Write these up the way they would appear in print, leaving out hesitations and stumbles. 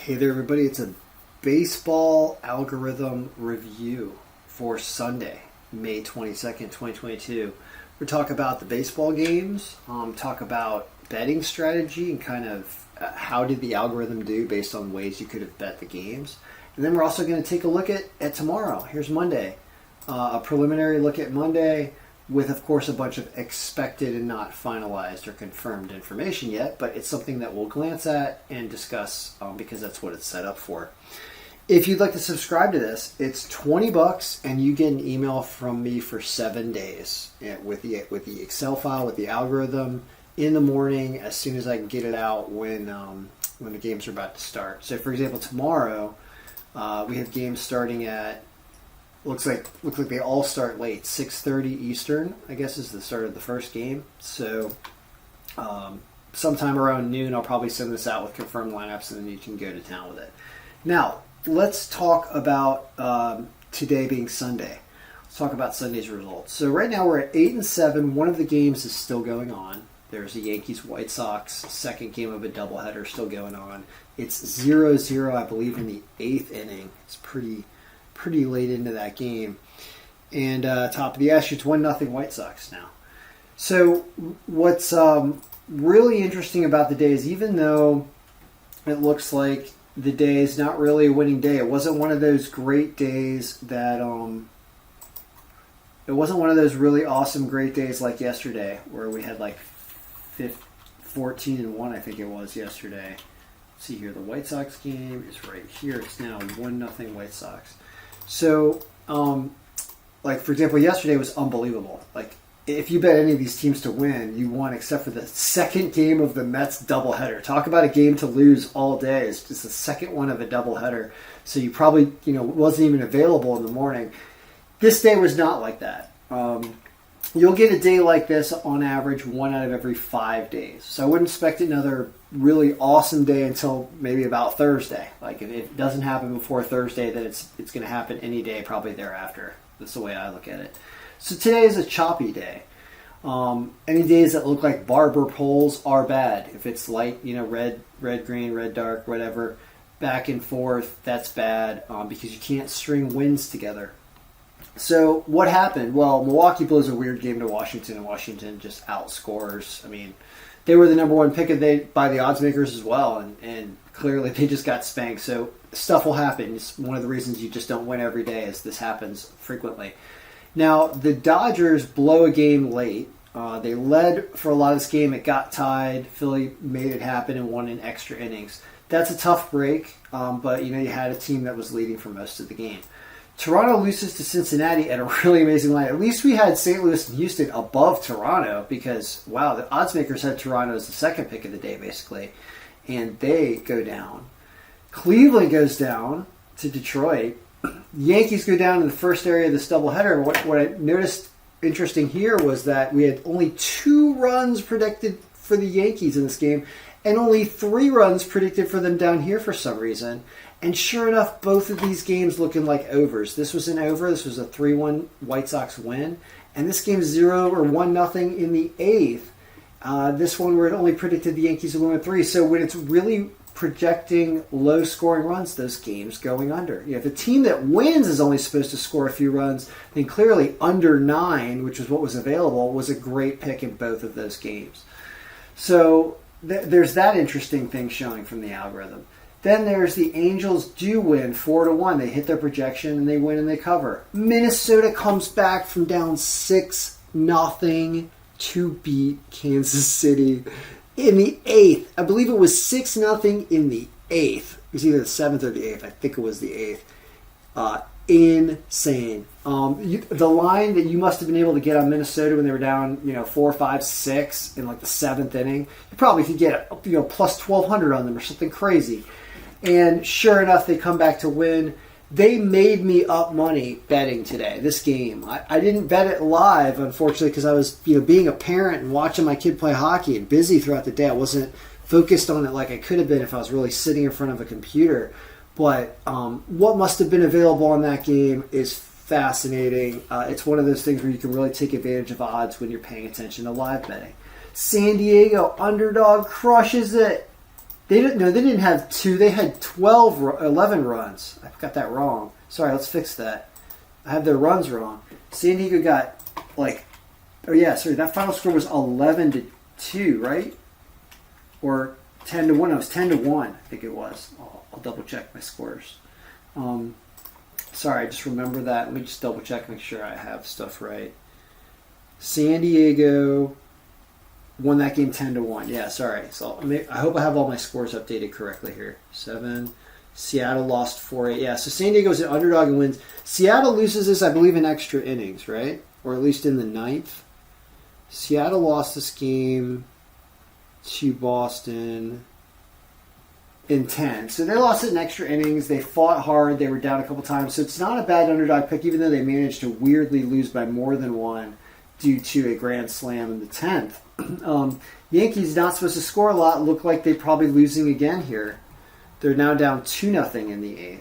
Hey there, everybody. It's a baseball algorithm review for Sunday, May 22nd, 2022. We'll talk about the baseball games, talk about betting strategy and kind of how did the algorithm do based on ways you could have bet the games. And then we're also going to take a look at tomorrow. Here's Monday, a preliminary look at Monday with, of course, a bunch of expected and not finalized or confirmed information yet, but it's something that we'll glance at and discuss because that's what it's set up for. If you'd like to subscribe to this, it's $20 and you get an email from me for 7 days with the Excel file, with the algorithm in the morning as soon as I can get it out when the games are about to start. So, for example, tomorrow we have games starting at Looks like they all start late. 6:30 Eastern, I guess, is the start of the first game. So sometime around noon, I'll probably send this out with confirmed lineups, and then you can go to town with it. Now, let's talk about today being Sunday. Let's talk about Sunday's results. So right now we're at 8-7. One of the games is still going on. There's a Yankees-White Sox second game of a doubleheader still going on. It's 0-0, I believe, in the 8th inning. It's pretty late into that game. And top of the Ash, it's 1-0 White Sox now. So what's really interesting about the day is even though it looks like the day is not really a winning day, it wasn't one of those great days that it wasn't one of those really awesome great days like yesterday where we had like 14-1, I think it was yesterday. Let's see here, the White Sox game is right here. It's now 1-0 White Sox. So, like, for example, yesterday was unbelievable. Like, if you bet any of these teams to win, you won except for the second game of the Mets doubleheader. Talk about a game to lose all day. It's just the second one of a doubleheader. So you probably, wasn't even available in the morning. This day was not like that. You'll get a day like this on average 1 out of every 5 days. So I wouldn't expect another really awesome day until maybe about Thursday. Like if it doesn't happen before Thursday, then it's going to happen any day probably thereafter. That's the way I look at it. So today is a choppy day. Any days that look like barber poles are bad. If it's light, red, green, red, dark, whatever, back and forth, that's bad because you can't string wins together. So what happened? Well, Milwaukee blows a weird game to Washington, and Washington just outscores. I mean, they were the number one pick by the odds makers as well, and clearly they just got spanked. So stuff will happen. It's one of the reasons you just don't win every day, is this happens frequently. Now, the Dodgers blow a game late. They led for a lot of this game. It got tied. Philly made it happen and won in extra innings. That's a tough break, but you had a team that was leading for most of the game. Toronto loses to Cincinnati at a really amazing line. At least we had St. Louis and Houston above Toronto because, wow, the odds makers had Toronto as the second pick of the day, basically. And they go down. Cleveland goes down to Detroit. Yankees go down in the first area of this doubleheader. What I noticed interesting here was that we had only 2 runs predicted for the Yankees in this game and only 3 runs predicted for them down here for some reason. And sure enough, both of these games looking like overs. This was an over. This was a 3-1 White Sox win. And this game 0 or 1-0 in the 8th. This one where it only predicted the Yankees to win 3. So when it's really projecting low-scoring runs, those games going under. If a team that wins is only supposed to score a few runs, then clearly under 9, which is what was available, was a great pick in both of those games. So there's that interesting thing showing from the algorithm. Then there's the Angels do win 4-1. They hit their projection and they win and they cover. Minnesota comes back from down 6-0 to beat Kansas City in the 8th. I believe it was 6-0 in the 8th. It was either the 7th or the 8th. I think it was the 8th. Insane. The line that you must have been able to get on Minnesota when they were down, 4, 5, 6 in like the 7th inning, you probably could get plus 1,200 on them or something crazy. And sure enough, they come back to win. They made me up money betting today, this game. I didn't bet it live, unfortunately, because I was being a parent and watching my kid play hockey and busy throughout the day. I wasn't focused on it like I could have been if I was really sitting in front of a computer. But what must have been available on that game is fascinating. It's one of those things where you can really take advantage of odds when you're paying attention to live betting. San Diego underdog crushes it. They didn't. No, they didn't have 2. They had 11 runs. I got that wrong. Sorry, let's fix that. I have their runs wrong. San Diego got that final score was 11-2, right? Or 10-1. No, it was 10-1. I think it was. I'll double check my scores. Sorry, I just remember that. Let me just double check, make sure I have stuff right. San Diego won that game 10-1. Yeah, sorry. So I hope I have all my scores updated correctly here. 7. Seattle lost 4-8. Yeah, so San Diego's an underdog and wins. Seattle loses this, I believe, in extra innings, right? Or at least in the 9th. Seattle lost this game to Boston in 10. So they lost it in extra innings. They fought hard. They were down a couple times. So it's not a bad underdog pick, even though they managed to weirdly lose by more than 1 due to a grand slam in the 10th. Yankees not supposed to score a lot. Look like they're probably losing again here. They're now down 2-0 in the 8th.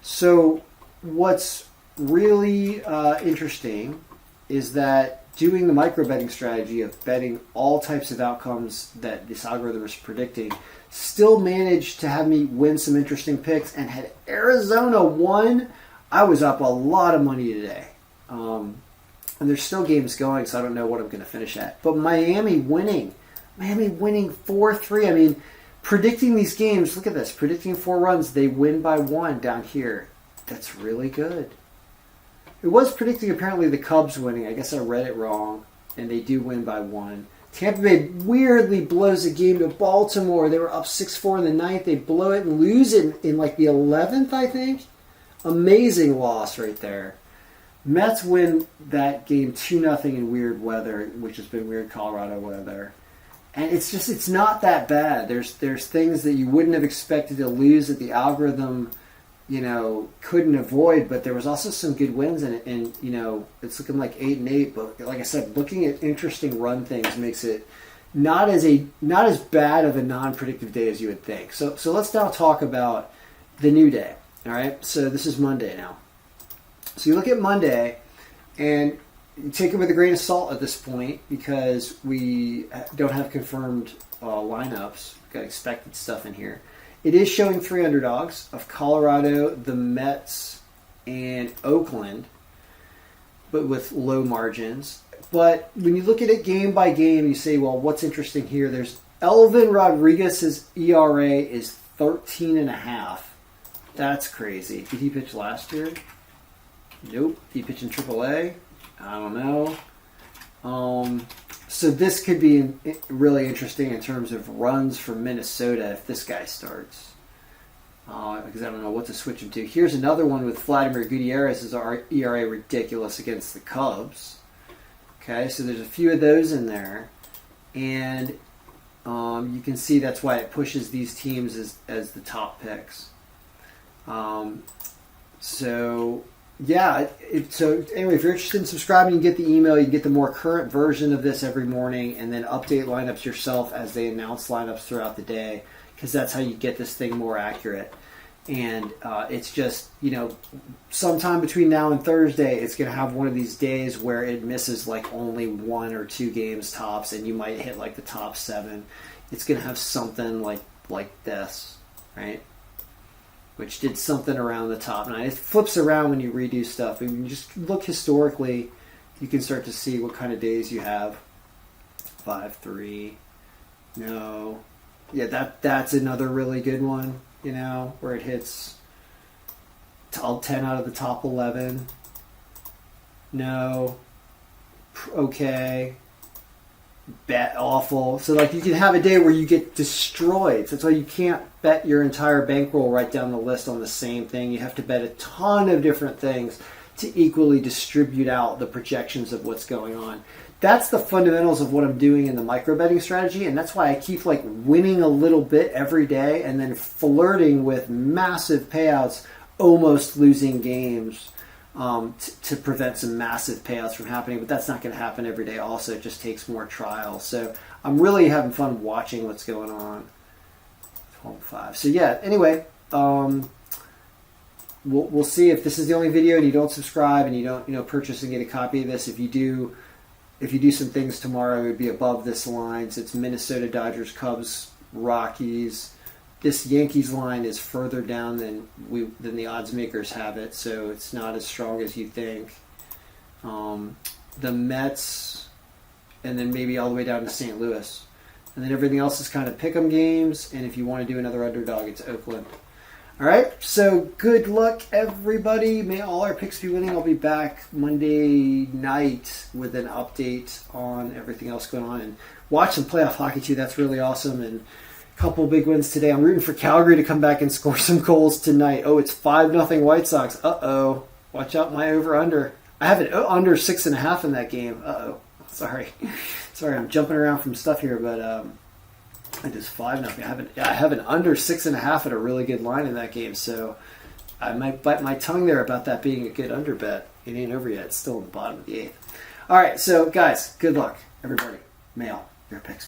So what's really interesting is that doing the micro betting strategy of betting all types of outcomes that this algorithm is predicting still managed to have me win some interesting picks. And had Arizona won, I was up a lot of money today. And there's still games going, so I don't know what I'm going to finish at. But Miami winning 4-3. I mean, predicting these games, look at this. Predicting 4 runs, they win by 1 down here. That's really good. It was predicting apparently the Cubs winning. I guess I read it wrong, and they do win by 1. Tampa Bay weirdly blows a game to Baltimore. They were up 6-4 in the 9th. They blow it and lose it in like the 11th, I think. Amazing loss right there. Mets win that game 2-0 in weird weather, which has been weird Colorado weather. And it's not that bad. There's things that you wouldn't have expected to lose that the algorithm, couldn't avoid, but there was also some good wins in it. And, it's looking like 8-8, but like I said, looking at interesting run things makes it not as bad of a non-predictive day as you would think. So let's now talk about the new day. All right. So this is Monday now. So you look at Monday, and you take it with a grain of salt at this point because we don't have confirmed lineups. We've got expected stuff in here. It is showing 3 underdogs of Colorado, the Mets, and Oakland, but with low margins. But when you look at it game by game, you say, well, what's interesting here? There's Elvin Rodriguez's ERA is 13.5. That's crazy. Did he pitch last year? Nope. Did he pitch in AAA? I don't know. So this could be really interesting in terms of runs for Minnesota if this guy starts. Because I don't know what to switch him to. Here's another one with Vladimir Gutierrez. Is our ERA ridiculous against the Cubs? Okay, so there's a few of those in there. And you can see that's why it pushes these teams as the top picks. So anyway, if you're interested in subscribing, you get the email. You get the more current version of this every morning, and then update lineups yourself as they announce lineups throughout the day, because that's how you get this thing more accurate. And it's just, sometime between now and Thursday, it's going to have one of these days where it misses like only 1 or 2 games tops, and you might hit like the top 7. It's going to have something like this, right? Which did something around the top 9. It flips around when you redo stuff. I mean, you just look historically, you can start to see what kind of days you have. 5-3. No. Yeah, that's another really good one, where it hits 10 out of the top 11. No. Okay. Bet awful. So you can have a day where you get destroyed. So that's why you can't bet your entire bankroll right down the list on the same thing. You have to bet a ton of different things to equally distribute out the projections of what's going on. That's the fundamentals of what I'm doing in the micro betting strategy, and that's why I keep winning a little bit every day and then flirting with massive payouts, almost losing games. To prevent some massive payouts from happening, but that's not going to happen every day. Also, it just takes more trial. So I'm really having fun watching what's going on. 12-5. So yeah. Anyway, we'll see if this is the only video and you don't subscribe and you don't purchase and get a copy of this. If you do some things tomorrow, it would be above this line. So it's Minnesota, Dodgers, Cubs, Rockies, this Yankees line is further down than the odds makers have it, so it's not as strong as you think. The Mets, and then maybe all the way down to St. Louis. And then everything else is kind of pick'em games, and if you want to do another underdog, it's Oakland. All right, so good luck, everybody. May all our picks be winning. I'll be back Monday night with an update on everything else going on. And watch some playoff hockey, too. That's really awesome. And a couple big wins today. I'm rooting for Calgary to come back and score some goals tonight. Oh, it's 5-0 White Sox. Uh-oh. Watch out, my over-under. I have it under 6.5 in that game. Uh-oh. Sorry, I'm jumping around from stuff here, but it is 5-0. I have an under 6.5 at a really good line in that game, so I might bite my tongue there about that being a good under bet. It ain't over yet. It's still in the bottom of the 8th. All right, so guys, good luck, everybody. Mail your picks.